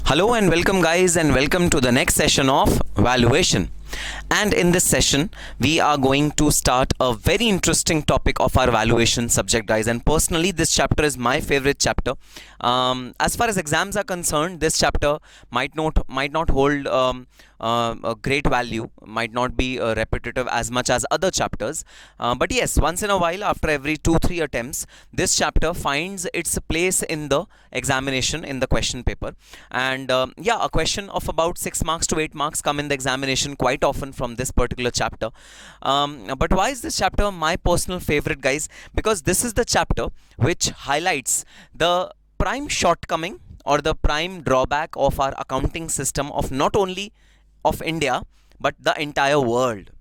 Hello and welcome, guys, and welcome to the next session of valuation. And in this session, we are going to start a very interesting topic of our valuation subject, guys. And personally, this chapter is my favorite chapter. As far as exams are concerned, this chapter might not hold a great value, might not be repetitive as much as other chapters. But yes, once in a while, after every 2-3 attempts, this chapter finds its place in the examination in the question paper. And yeah, a question of about 6 marks to 8 marks come in the examination quite often from this particular chapter. But why is this chapter my personal favorite, guys? Because this is the chapter which highlights the prime shortcoming or the prime drawback of our accounting system of not only of India but the entire world.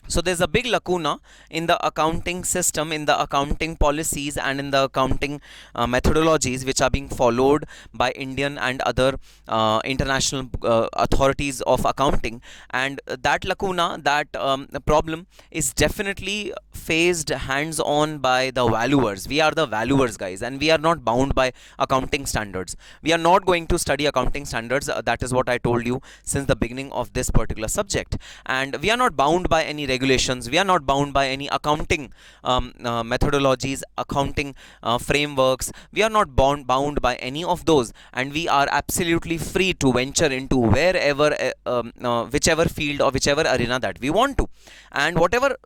So there's a big lacuna in the accounting system, in the accounting policies, and in the accounting methodologies which are being followed by Indian and other international authorities of accounting. And that lacuna, that problem is definitely faced hands-on by the valuers. We are the valuers, guys, and we are not bound by accounting standards. We are not going to study accounting standards. That is what I told you since the beginning of this particular subject. And we are not bound by any regulations. We are not bound by any accounting methodologies, accounting frameworks. We are not bound by any of those, and we are absolutely free to venture into wherever, whichever field or whichever arena that we want to. And whatever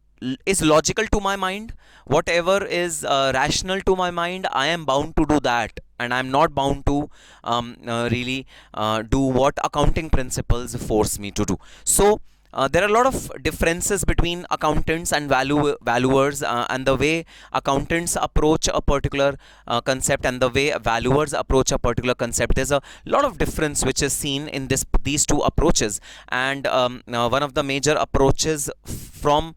is logical to my mind, whatever is rational to my mind, I am bound to do that, and I am not bound to really do what accounting principles force me to do. So there are a lot of differences between accountants and valuers, and the way accountants approach a particular concept and the way valuers approach a particular concept. There's a lot of difference which is seen in these two approaches, and one of the major approaches from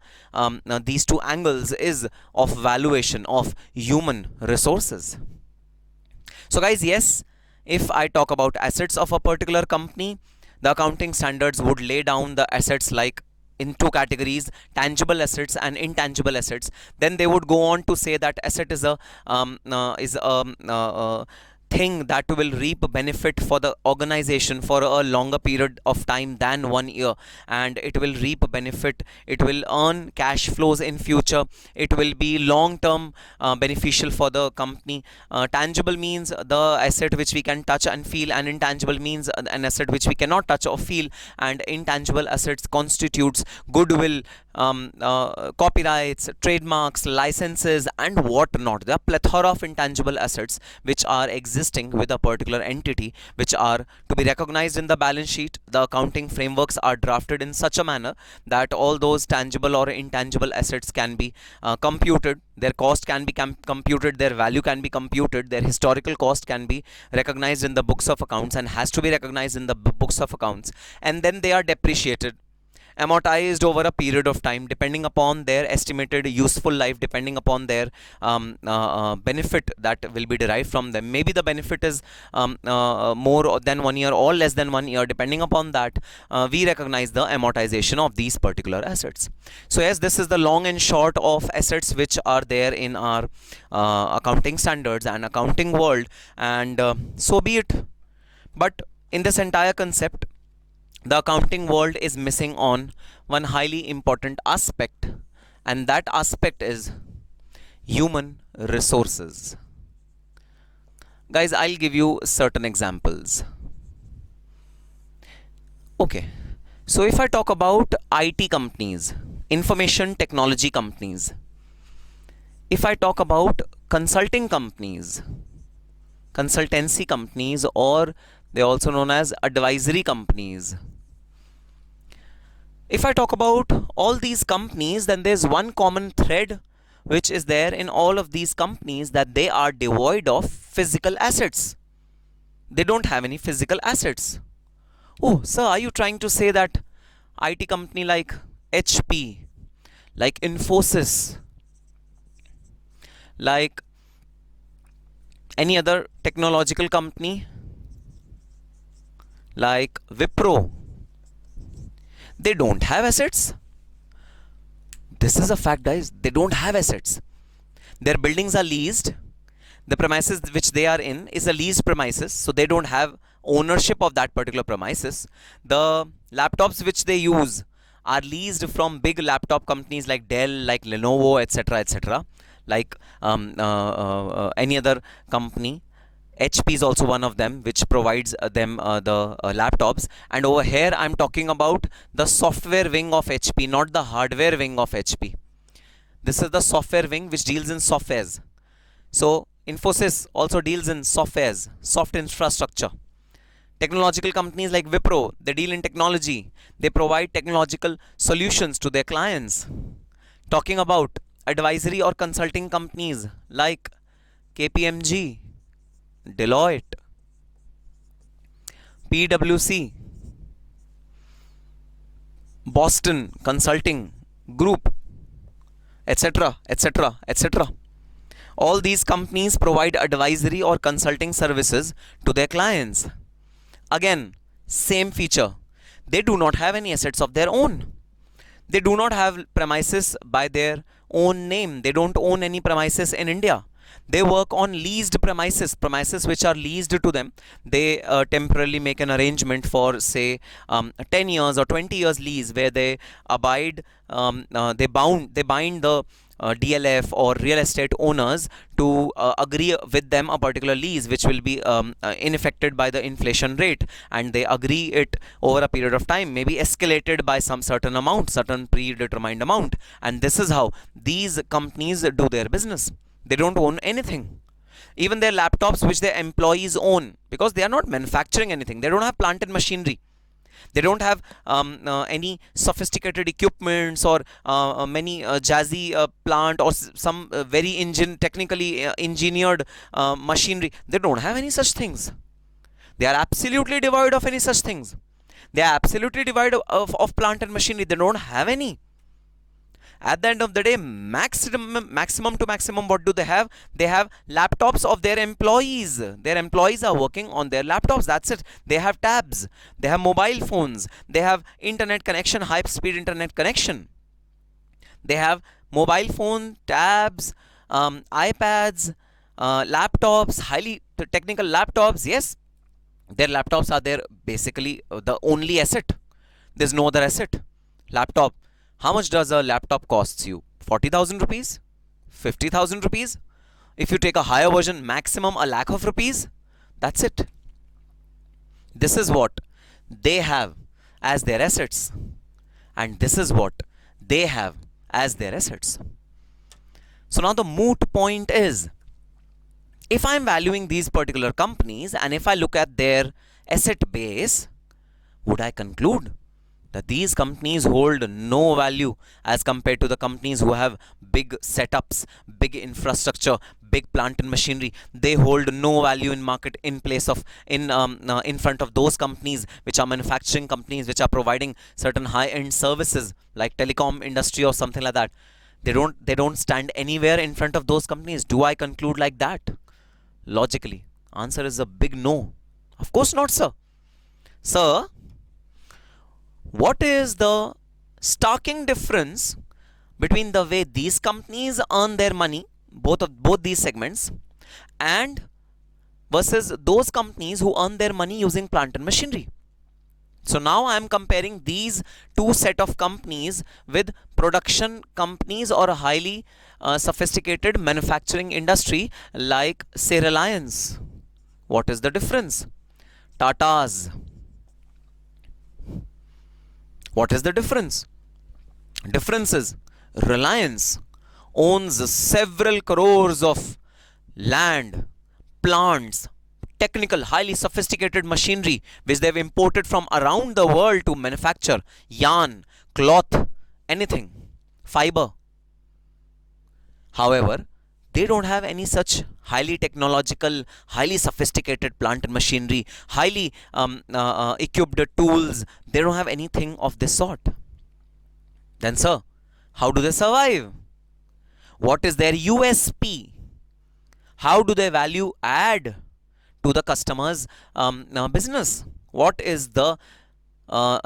these two angles is of valuation of human resources. So guys, yes, if I talk about assets of a particular company, the accounting standards would lay down the assets like in two categories: tangible assets and intangible assets. Then they would go on to say that asset is a thing that will reap benefit for the organization for a longer period of time than 1 year, and it will reap benefit, it will earn cash flows in future, it will be long term beneficial for the company. Tangible means the asset which we can touch and feel, and intangible means an asset which we cannot touch or feel. And intangible assets constitutes goodwill, copyrights, trademarks, licenses, and what not. There are plethora of intangible assets which are existing with a particular entity, which are to be recognized in the balance sheet. The accounting frameworks are drafted in such a manner that all those tangible or intangible assets can be computed, their cost can be computed, their value can be computed, their historical cost can be recognized in the books of accounts and has to be recognized in the books of accounts, and then they are depreciated, amortized over a period of time depending upon their estimated useful life, depending upon their benefit that will be derived from them. Maybe the benefit is more than 1 year or less than 1 year. Depending upon that, we recognize the amortization of these particular assets. So yes, this is the long and short of assets which are there in our accounting standards and accounting world, and so be it. But in this entire concept, the accounting world is missing on one highly important aspect, and that aspect is human resources. Guys, I'll give you certain examples. Okay, so if I talk about IT companies, information technology companies, if I talk about consulting companies, consultancy companies, or they are also known as advisory companies. If I talk about all these companies, then there's one common thread which is there in all of these companies, that they are devoid of physical assets. They don't have any physical assets. Oh, sir, are you trying to say that IT company like HP, like Infosys, like any other technological company like Wipro, they don't have assets? This is a fact, guys. They don't have assets. Their buildings are leased. The premises which they are in is a leased premises, so they don't have ownership of that particular premises. The laptops which they use are leased from big laptop companies like Dell, like Lenovo, etc., etc., like any other company. HP is also one of them, which provides them the laptops. And over here, I'm talking about the software wing of HP, not the hardware wing of HP. This is the software wing which deals in softwares. So Infosys also deals in softwares, soft infrastructure. Technological companies like Wipro, they deal in technology. They provide technological solutions to their clients. Talking about advisory or consulting companies like KPMG, Deloitte, PwC, Boston Consulting Group, etc., etc., etc. All these companies provide advisory or consulting services to their clients. Again, same feature. They do not have any assets of their own. They do not have premises by their own name. They don't own any premises in India. They work on leased premises which are leased to them. They temporarily make an arrangement for, say, 10 years or 20 years lease, where they abide, they bind the DLF or real estate owners to agree with them a particular lease which will be unaffected by the inflation rate, and they agree it over a period of time, maybe escalated by some certain amount, certain predetermined amount. And this is how these companies do their business. They don't own anything. Even their laptops which their employees own, because they are not manufacturing anything. They don't have plant and machinery. They don't have any sophisticated equipments or many jazzy plant or some very technically engineered machinery. They don't have any such things. They are absolutely devoid of any such things. They are absolutely devoid of plant and machinery. They don't have any. At the end of the day, maximum to maximum, what do they have? They have laptops of their employees. Their employees are working on their laptops. That's it. They have tabs. They have mobile phones. They have internet connection, high-speed internet connection. They have mobile phone, tabs, iPads, laptops, highly technical laptops. Yes, their laptops are their basically the only asset. There's no other asset. Laptop. How much does a laptop costs you? 40,000 rupees? 50,000 rupees? If you take a higher version, maximum a lakh of rupees. That's it. This is what they have as their assets. And this is what they have as their assets. So now the moot point is, if I'm valuing these particular companies and if I look at their asset base, would I conclude that these companies hold no value as compared to the companies who have big setups, big infrastructure, big plant and machinery? They hold no value in market in place of in front of those companies which are manufacturing companies, which are providing certain high-end services like telecom industry or something like that. They don't stand anywhere in front of those companies. Do I conclude like that? Logically, answer is a big no. Of course not, sir. Sir, what is the starking difference between the way these companies earn their money, both these segments, and versus those companies who earn their money using plant and machinery? So now I am comparing these two set of companies with production companies or a highly sophisticated manufacturing industry like, say, Reliance. What is the difference? Tata's. What is the difference? Difference is Reliance owns several crores of land, plants, technical, highly sophisticated machinery which they've imported from around the world to manufacture yarn, cloth, anything, fiber. However, they don't have any such highly technological, highly sophisticated plant and machinery, highly equipped tools. They don't have anything of this sort. Then, sir, how do they survive? What is their USP? How do they value add to the customer's business? What is the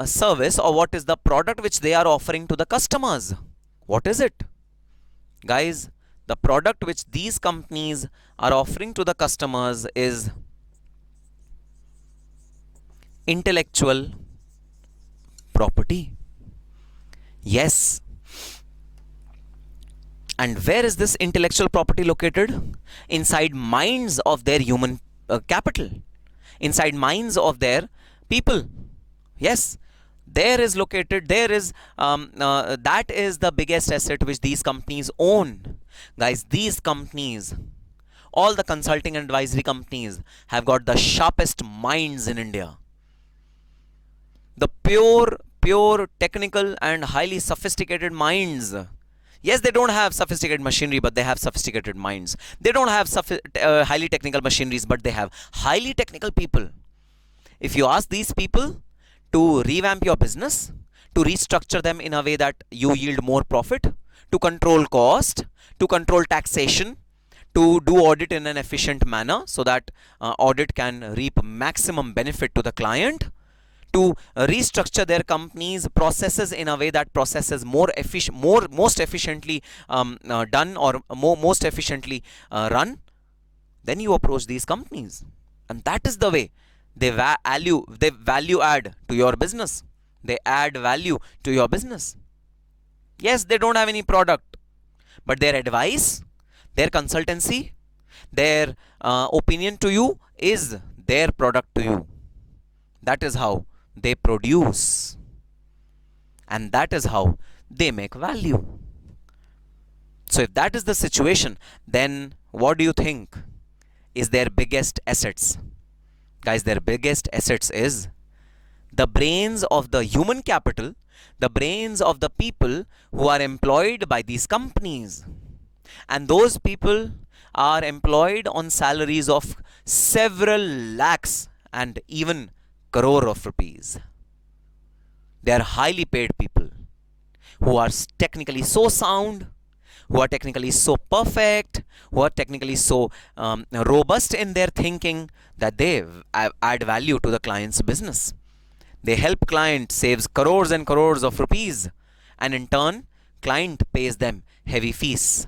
service or what is the product which they are offering to the customers? What is it? Guys, the product which these companies are offering to the customers is intellectual property. Yes. And where is this intellectual property located? Inside minds of their human capital, inside minds of their people. Yes, there is located, there is, that is the biggest asset which these companies own. Guys, these companies, all the consulting and advisory companies, have got the sharpest minds in India. The pure technical and highly sophisticated minds. Yes, they don't have sophisticated machinery, but they have sophisticated minds. They don't have highly technical machineries, but they have highly technical people. If you ask these people to revamp your business, to restructure them in a way that you yield more profit, to control cost, to control taxation, to do audit in an efficient manner so that audit can reap maximum benefit to the client, to restructure their company's processes in a way that processes most efficiently done, or most efficiently run, then you approach these companies. And that is the way they value add to your business. They add value to your business. Yes, they don't have any product, but their advice, their consultancy, their opinion to you is their product to you. That is how they produce, and that is how they make value. So if that is the situation, then what do you think is their biggest assets? Guys, their biggest assets is the brains of the human capital, the brains of the people who are employed by these companies. And those people are employed on salaries of several lakhs and even crore of rupees. They are highly paid people who are technically so sound, who are technically so perfect, who are technically so robust in their thinking that they add value to the client's business. They help client saves crores and crores of rupees, and in turn, client pays them heavy fees,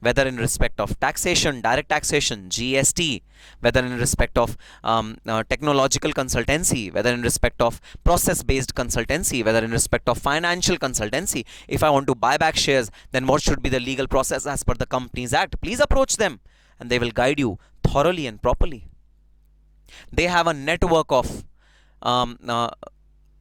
whether in respect of taxation, direct taxation, GST, whether in respect of technological consultancy, whether in respect of process-based consultancy, whether in respect of financial consultancy. If I want to buy back shares, then what should be the legal process as per the Companies Act? Please approach them and they will guide you thoroughly and properly. They have a network of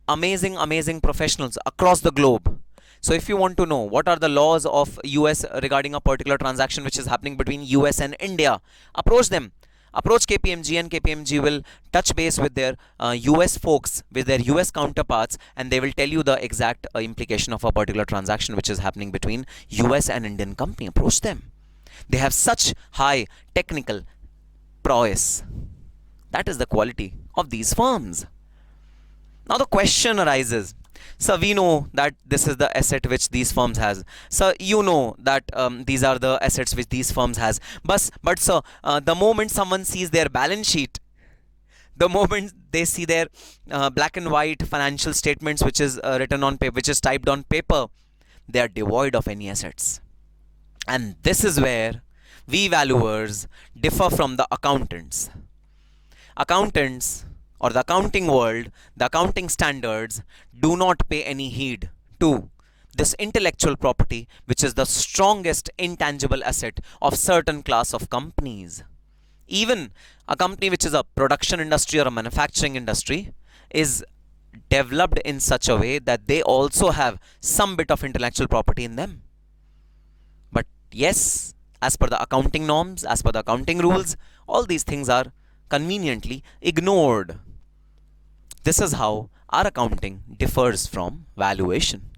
amazing professionals across the globe. So if you want to know what are the laws of US regarding a particular transaction which is happening between US and India, approach them. Approach KPMG, and KPMG will touch base with their US folks, with their US counterparts, and they will tell you the exact implication of a particular transaction which is happening between US and Indian company. Approach them. They have such high technical prowess. That is the quality of these firms. Now the question arises, so we know that this is the asset which these firms has. So you know that these are the assets which these firms has. But so the moment someone sees their balance sheet, the moment they see their black and white financial statements which is written on paper, which is typed on paper, they are devoid of any assets. And this is where we valuers differ from the accountants. Accountants, or the accounting world, the accounting standards do not pay any heed to this intellectual property, which is the strongest intangible asset of certain class of companies. Even a company which is a production industry or a manufacturing industry is developed in such a way that they also have some bit of intellectual property in them. But yes, as per the accounting norms, as per the accounting rules, all these things are conveniently ignored. This is how our accounting differs from valuation.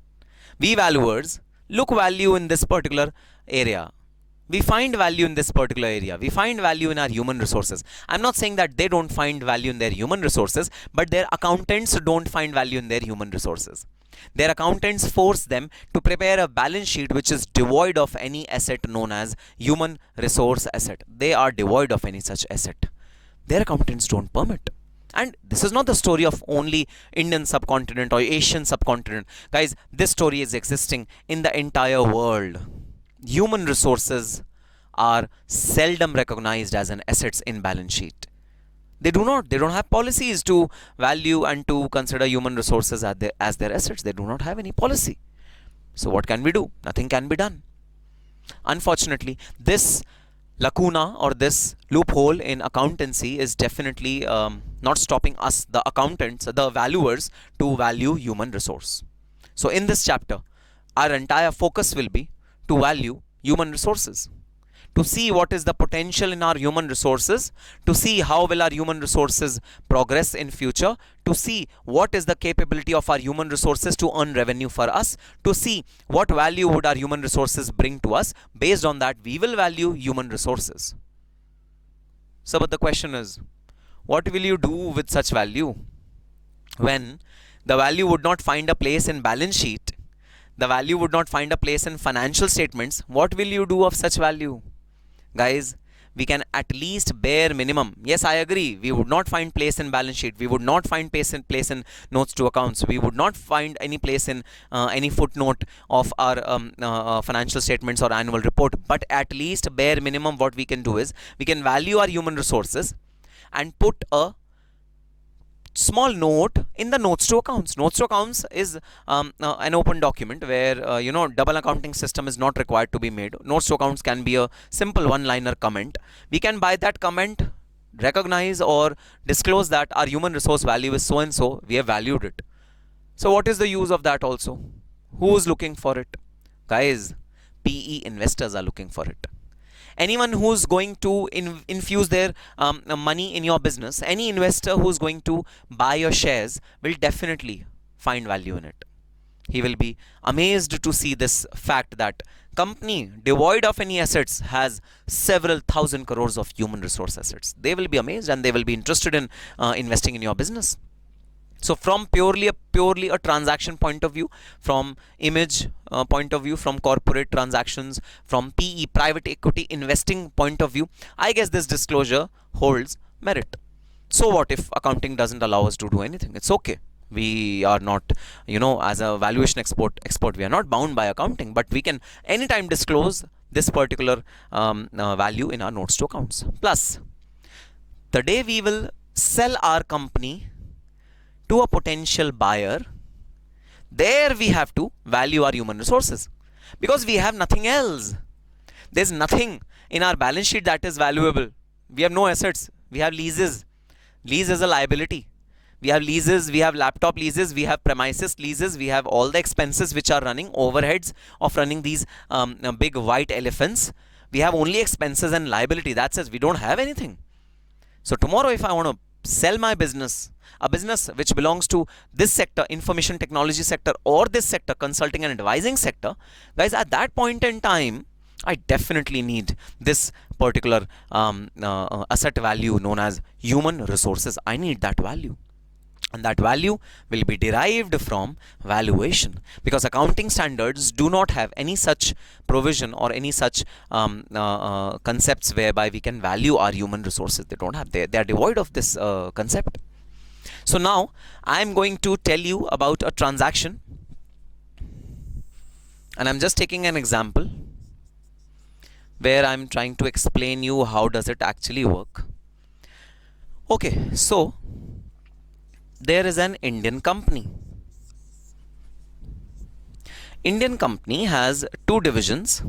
We valuers look value in this particular area. We find value in this particular area. We find value in our human resources. I'm not saying that they don't find value in their human resources, but their accountants don't find value in their human resources. Their accountants force them to prepare a balance sheet which is devoid of any asset known as human resource asset. They are devoid of any such asset. Their accountants don't permit. And this is not the story of only Indian subcontinent or Asian subcontinent. Guys, this story is existing in the entire world. Human resources are seldom recognized as an assets in balance sheet. They do not. They don't have policies to value and to consider human resources as their assets. They do not have any policy. So what can we do? Nothing can be done. Unfortunately, this lacuna or this loophole in accountancy is definitely not stopping us, the accountants, the valuers, to value human resource. So in this chapter, our entire focus will be to value human resources, to see what is the potential in our human resources, to see how will our human resources progress in future, to see what is the capability of our human resources to earn revenue for us, to see what value would our human resources bring to us. Based on that, we will value human resources. So, but the question is, what will you do with such value when the value would not find a place in balance sheet, the value would not find a place in financial statements? What will you do of such value? Guys, we can at least bare minimum. Yes, I agree. We would not find place in balance sheet. We would not find place in notes to accounts. We would not find any place in any footnote of our financial statements or annual report. But at least bare minimum, what we can do is we can value our human resources and put a small note in the notes to accounts. Notes to accounts is an open document where double accounting system is not required to be made. Notes to accounts can be a simple one-liner comment. We can by that comment recognize or disclose that our human resource value is so and so, we have valued it. So what is the use of that also? Who is looking for it? Guys, PE investors are looking for it. Anyone who's going to infuse their money in your business, any investor who's going to buy your shares will definitely find value in it. He will be amazed to see this fact that company devoid of any assets has several thousand crores of human resource assets. They will be amazed and they will be interested in investing in your business. So from purely a transaction point of view, from image point of view, from corporate transactions, from PE, private equity investing point of view, I guess this disclosure holds merit. So what if accounting doesn't allow us to do anything? It's okay. We are not, as a valuation expert, we are not bound by accounting, but we can anytime disclose this particular value in our notes to accounts. Plus, the day we will sell our company to a potential buyer, there we have to value our human resources because we have nothing else. There's nothing in our balance sheet that is valuable. We have no assets. We have leases. Lease is a liability. We have leases, we have laptop leases, we have premises leases, we have all the expenses which are running, overheads of running these big white elephants. We have only expenses and liability. That's it. We don't have anything. So tomorrow if I want to sell my business, a business which belongs to this sector, information technology sector, or this sector, consulting and advising sector, guys, at that point in time, I definitely need this particular asset value known as human resources. I need that value. And that value will be derived from valuation, because accounting standards do not have any such provision or any such concepts whereby we can value our human resources. They don't have. They are devoid of this concept. So now I am going to tell you about a transaction, and I'm just taking an example where I'm trying to explain you how does it actually work. Okay, so there is an Indian company. Indian company has two divisions.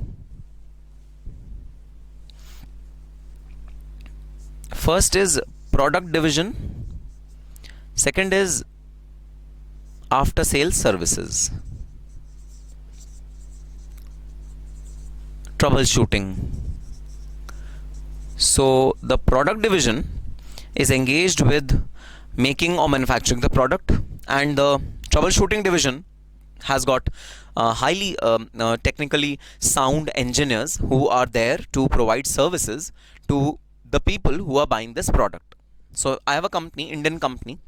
First is product division. Second is after sales services, troubleshooting. So the product division is engaged with making or manufacturing the product, and the troubleshooting division has got highly technically sound engineers who are there to provide services to the people who are buying this product. So I have a company, Indian company,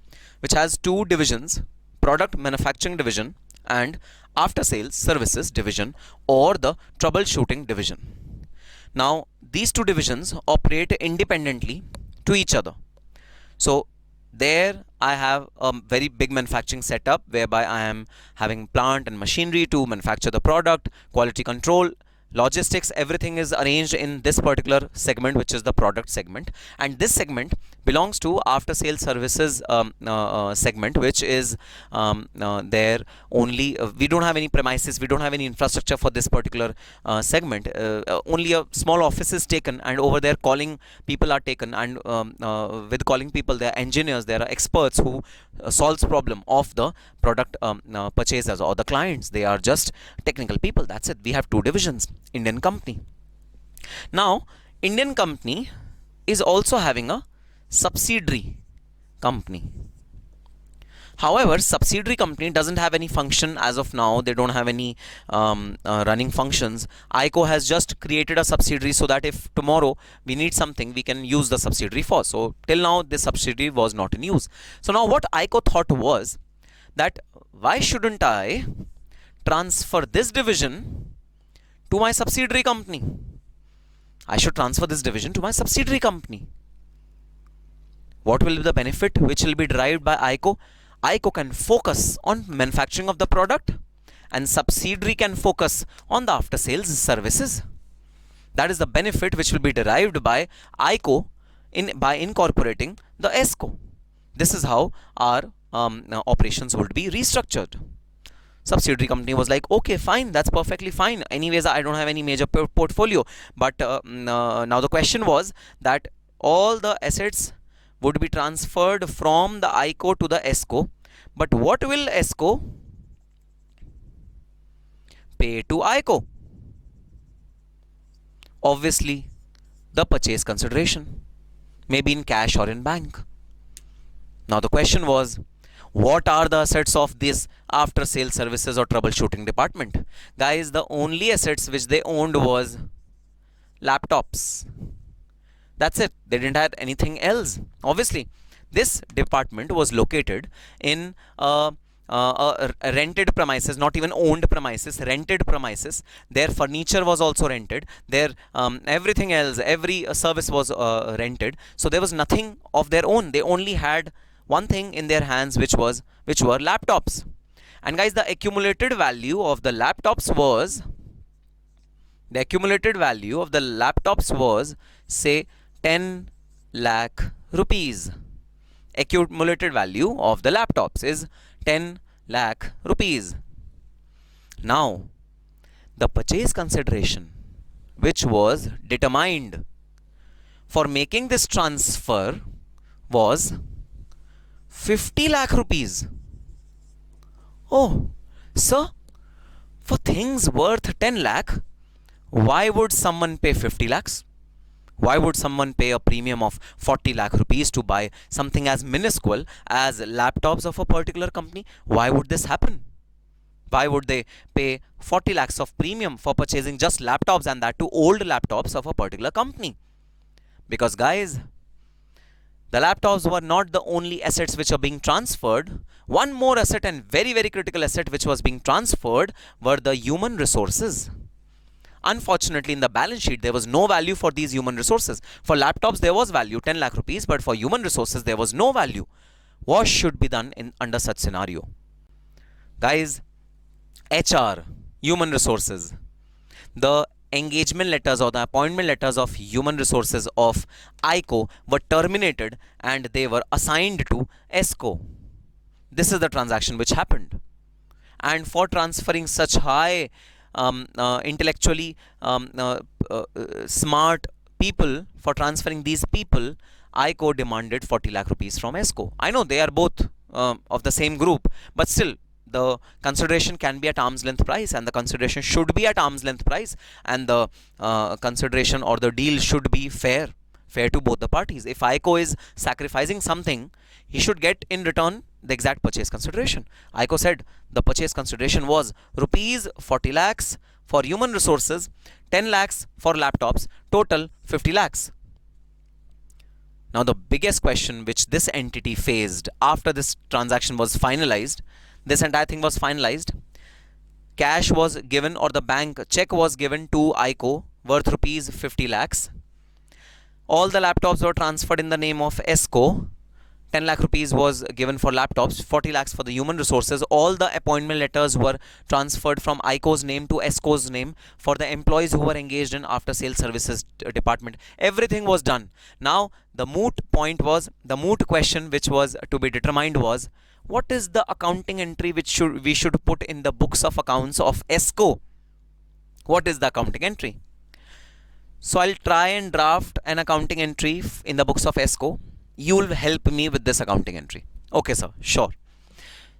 which has two divisions: product manufacturing division and after sales services division, or the troubleshooting division. Now these two divisions operate independently to each other. So there I have a very big manufacturing setup whereby I am having plant and machinery to manufacture the product, quality control, logistics, everything is arranged in this particular segment, which is the product segment, and this segment belongs to after sales services segment, which is there only we don't have any premises, we don't have any infrastructure for this particular segment. Only a small office is taken, and over there calling people are taken, and with calling people, there are engineers, there are experts who solves problem of the product purchasers or the clients. They are just technical people. That's it. We have two divisions. Indian company. Now, Indian company is also having a subsidiary company. However, subsidiary company doesn't have any function as of now. They don't have any running functions. ICO has just created a subsidiary so that if tomorrow we need something, we can use the subsidiary for. So till now, this subsidiary was not in use. So now what ICO thought was that why shouldn't I transfer this division to my subsidiary company? I should transfer this division to my subsidiary company. What will be the benefit which will be derived by ICO? ICO can focus on manufacturing of the product, and subsidiary can focus on the after sales services. That is the benefit which will be derived by ICO by incorporating the ESCO. This is how our operations would be restructured. Subsidiary company was like, okay, fine, that's perfectly fine. Anyways, I don't have any major portfolio. But now the question was that all the assets would be transferred from the ICO to the ESCO. But what will ESCO pay to ICO? Obviously, the purchase consideration, maybe in cash or in bank. Now the question was, what are the assets of this after sales services or troubleshooting department? Guys, the only assets which they owned was laptops. That's it. They didn't have anything else. Obviously, this department was located in rented premises, not even owned premises, rented premises. Their furniture was also rented. Their everything else, every service was rented. So there was nothing of their own. They only had one thing in their hands, which were laptops. And guys, the accumulated value of the laptops was say 10 lakh rupees. Accumulated value of the laptops is 10 lakh rupees. Now, the purchase consideration which was determined for making this transfer was 50 lakh rupees. Oh, sir, for things worth 10 lakh, why would someone pay 50 lakhs? Why would someone pay a premium of 40 lakh rupees to buy something as minuscule as laptops of a particular company? Why would this happen? Why would they pay 40 lakhs of premium for purchasing just laptops, and that to old laptops of a particular company? Because guys, the laptops were not the only assets which are being transferred. One more asset, and very, very critical asset which was being transferred, were the human resources. Unfortunately, in the balance sheet, there was no value for these human resources. For laptops, there was value, 10 lakh rupees, but for human resources, there was no value. What should be done under such scenario? Guys, HR, human resources, the engagement letters or the appointment letters of human resources of ICO were terminated and they were assigned to ESCO. This is the transaction which happened. And for transferring such high intellectually smart people, for transferring these people, ICO demanded 40 lakh rupees from ESCO. I know they are both of the same group, but still the consideration can be at arm's length price, and the consideration should be at arm's length price, and the consideration or the deal should be fair to both the parties. If ICO is sacrificing something, he should get in return the exact purchase consideration. ICO said the purchase consideration was rupees 40 lakhs for human resources, 10 lakhs for laptops, total 50 lakhs. Now the biggest question which this entity faced after this transaction was finalized, this entire thing was finalized, cash was given, or the bank check was given to ICO worth rupees 50 lakhs. All the laptops were transferred in the name of ESCO. 10 lakh rupees was given for laptops, 40 lakhs for the human resources. All the appointment letters were transferred from ICO's name to ESCO's name for the employees who were engaged in after sales services department. Everything was done. Now the moot question which was to be determined was, what is the accounting entry which we should put in the books of accounts of ESCO? What is the accounting entry? So I'll try and draft an accounting entry in the books of ESCO. You will help me with this accounting entry. Okay, sir, sure.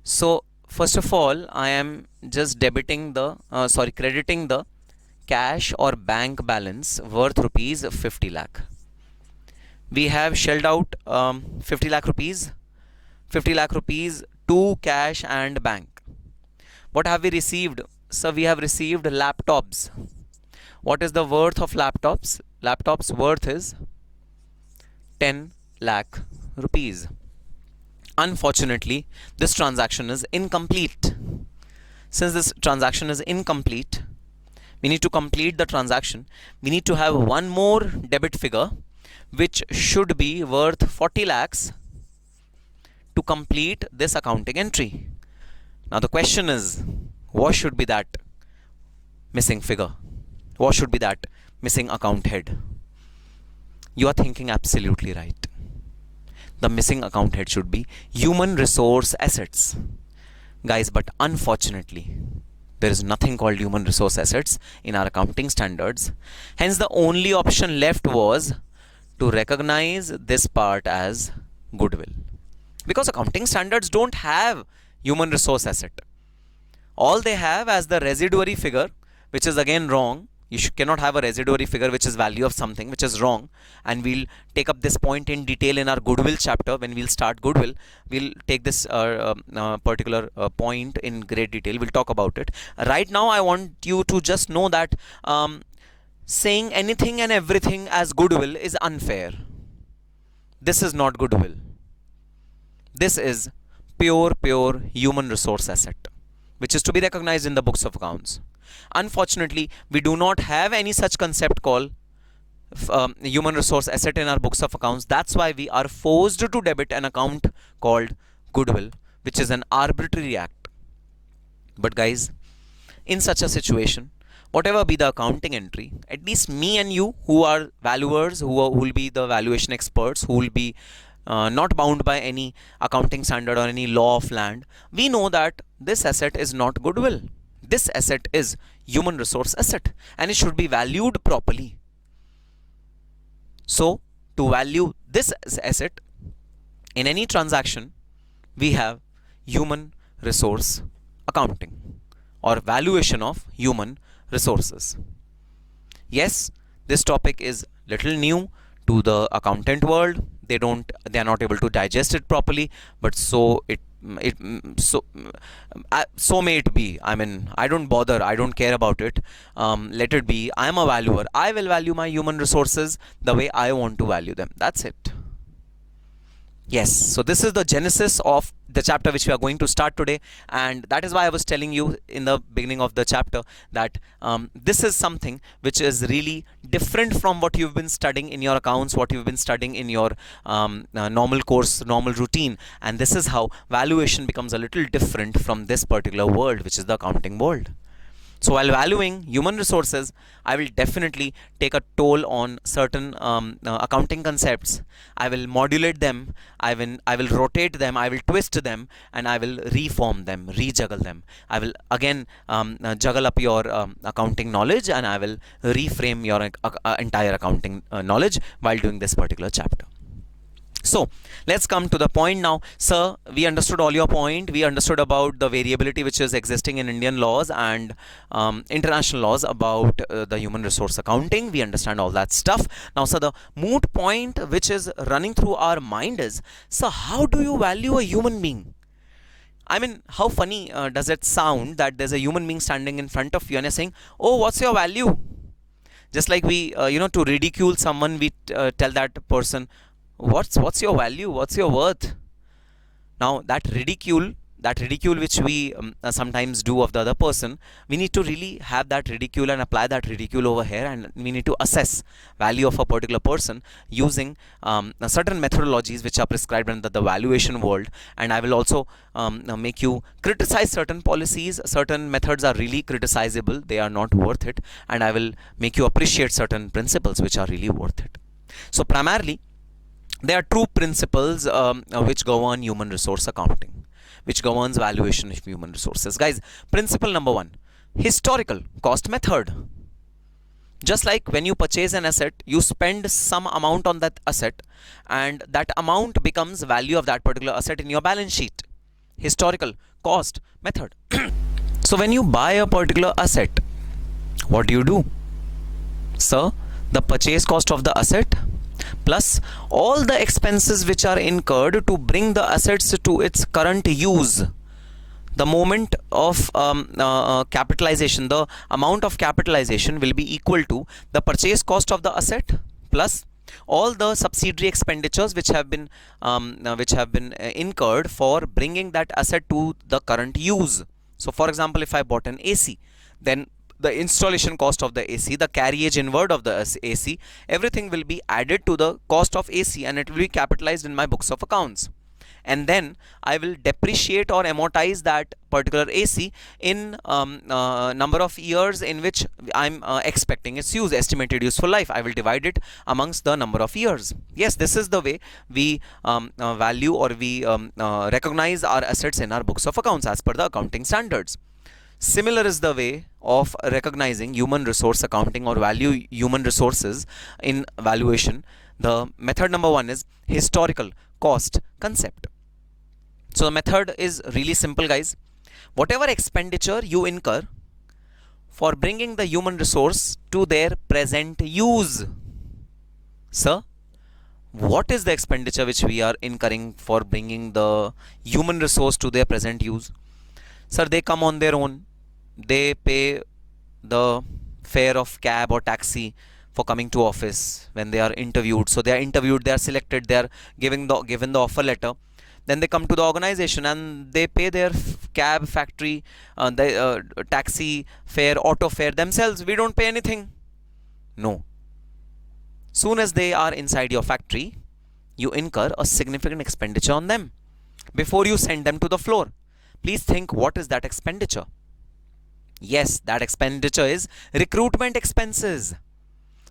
So first of all, I am just crediting the cash or bank balance worth rupees 50 lakh. We have shelled out 50 lakh rupees to cash and bank. What have we received? So we have received laptops. What is the worth of laptops? Laptops worth is 10 lakh rupees. Unfortunately, this transaction is incomplete. Since this transaction is incomplete, we need to complete the transaction. We need to have one more debit figure which should be worth 40 lakhs to complete this accounting entry. Now the question is, what should be that missing figure? What should be that missing account head? You are thinking absolutely right. The missing account head should be human resource assets. Guys, but unfortunately, there is nothing called human resource assets in our accounting standards. Hence, the only option left was to recognize this part as goodwill. Because accounting standards don't have human resource asset. All they have as the residuary figure, which is again wrong. You cannot have a residuary figure which is value of something, which is wrong. And we'll take up this point in detail in our goodwill chapter. When we'll start goodwill, we'll take this particular point in great detail. We'll talk about it. Right now, I want you to just know that saying anything and everything as goodwill is unfair. This is not goodwill. This is pure human resource asset, which is to be recognized in the books of accounts. Unfortunately, we do not have any such concept called human resource asset in our books of accounts. That's why we are forced to debit an account called goodwill, which is an arbitrary act. But guys, in such a situation, whatever be the accounting entry, at least me and you who are valuers, who will be the valuation experts, who will be not bound by any accounting standard or any law of land, we know that this asset is not goodwill. This asset is human resource asset and it should be valued properly. So to value this asset in any transaction, we have human resource accounting or valuation of human resources. Yes, this topic is little new to the accountant world. They are not able to digest it properly, but so may it be. I mean, I don't bother, I don't care about it. Let it be. I am a valuer. I will value my human resources the way I want to value them. That's it. Yes, so this is the genesis of the chapter which we are going to start today, and that is why I was telling you in the beginning of the chapter that this is something which is really different from what you've been studying in your accounts, what you've been studying in your normal course, normal routine, and this is how valuation becomes a little different from this particular world, which is the accounting world. So while valuing human resources, I will definitely take a toll on certain accounting concepts. I will modulate them, I will rotate them, I will twist them, and I will reform them, rejuggle them. I will again juggle up your accounting knowledge, and I will reframe your entire accounting knowledge while doing this particular chapter. So let's come to the point now. Sir, we understood all your point. We understood about the variability which is existing in Indian laws and international laws about the human resource accounting. We understand all that stuff. Now, sir, the moot point which is running through our mind is, sir, how do you value a human being? I mean, how funny does it sound that there's a human being standing in front of you and you're saying, oh, what's your value? Just like we, to ridicule someone, we tell that person, what's your value? What's your worth? Now that ridicule that ridicule which we sometimes do of the other person, we need to really have that ridicule and apply that ridicule over here, and we need to assess value of a particular person using certain methodologies which are prescribed under the valuation world. And I will also make you criticize certain policies. Certain methods are really criticizable, they are not worth it, and I will make you appreciate certain principles which are really worth it. So primarily there are two principles which govern human resource accounting, which governs valuation of human resources. Guys, principle number one, historical cost method. Just like when you purchase an asset, you spend some amount on that asset, and that amount becomes value of that particular asset in your balance sheet. Historical cost method. So when you buy a particular asset, what do? Sir, the purchase cost of the asset plus all the expenses which are incurred to bring the assets to its current use. The moment of capitalization, the amount of capitalization will be equal to the purchase cost of the asset plus all the subsidiary expenditures which have been incurred for bringing that asset to the current use. So for example, if I bought an AC, then the installation cost of the AC, the carriage inward of the AC, everything will be added to the cost of AC, and it will be capitalized in my books of accounts. And then I will depreciate or amortize that particular AC in number of years in which I'm expecting its use, estimated useful life. I will divide it amongst the number of years. Yes, this is the way we value or we recognize our assets in our books of accounts as per the accounting standards. Similar is the way of recognizing human resource accounting or value human resources in valuation. The method number one is historical cost concept. So the method is really simple, guys. Whatever expenditure you incur for bringing the human resource to their present use. Sir, what is the expenditure which we are incurring for bringing the human resource to their present use? Sir, they come on their own. They pay the fare of cab or taxi for coming to office when they are interviewed. So they are interviewed, they are selected, they are given the offer letter. Then they come to the organization and they pay their cab, factory, taxi fare, auto fare themselves. We don't pay anything. No. Soon as they are inside your factory, you incur a significant expenditure on them before you send them to the floor. Please think, what is that expenditure? Yes, that expenditure is recruitment expenses.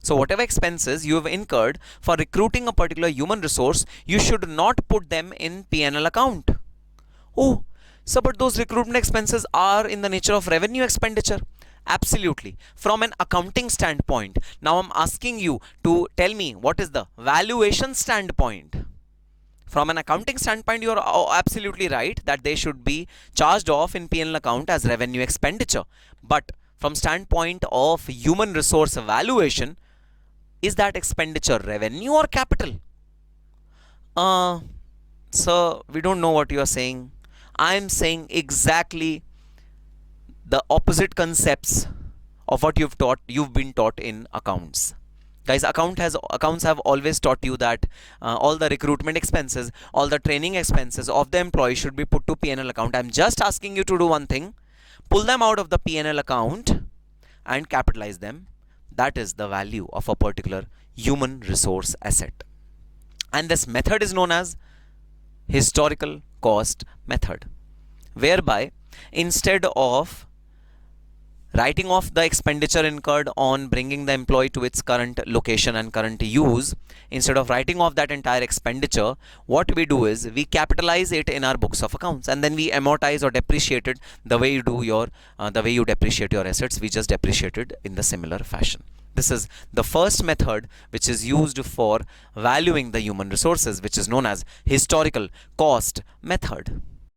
So whatever expenses you have incurred for recruiting a particular human resource, you should not put them in P&L account. Oh, so but those recruitment expenses are in the nature of revenue expenditure. Absolutely. From an accounting standpoint, now I'm asking you to tell me what is the valuation standpoint. From an accounting standpoint, you are absolutely right that they should be charged off in P&L account as revenue expenditure. But from standpoint of human resource valuation, is that expenditure revenue or capital? So we don't know what you are saying. I am saying exactly the opposite concepts of what you've been taught in accounts. Guys, accounts have always taught you that all the recruitment expenses, all the training expenses of the employee should be put to P&L account. I'm just asking you to do one thing. Pull them out of the P&L account and capitalize them. That is the value of a particular human resource asset. And this method is known as historical cost method, whereby instead of writing off the expenditure incurred on bringing the employee to its current location and current use, instead of writing off that entire expenditure, what we do is we capitalize it in our books of accounts, and then we amortize or depreciate it the way you depreciate your assets. We just depreciate it in the similar fashion. This is the first method which is used for valuing the human resources, which is known as historical cost method.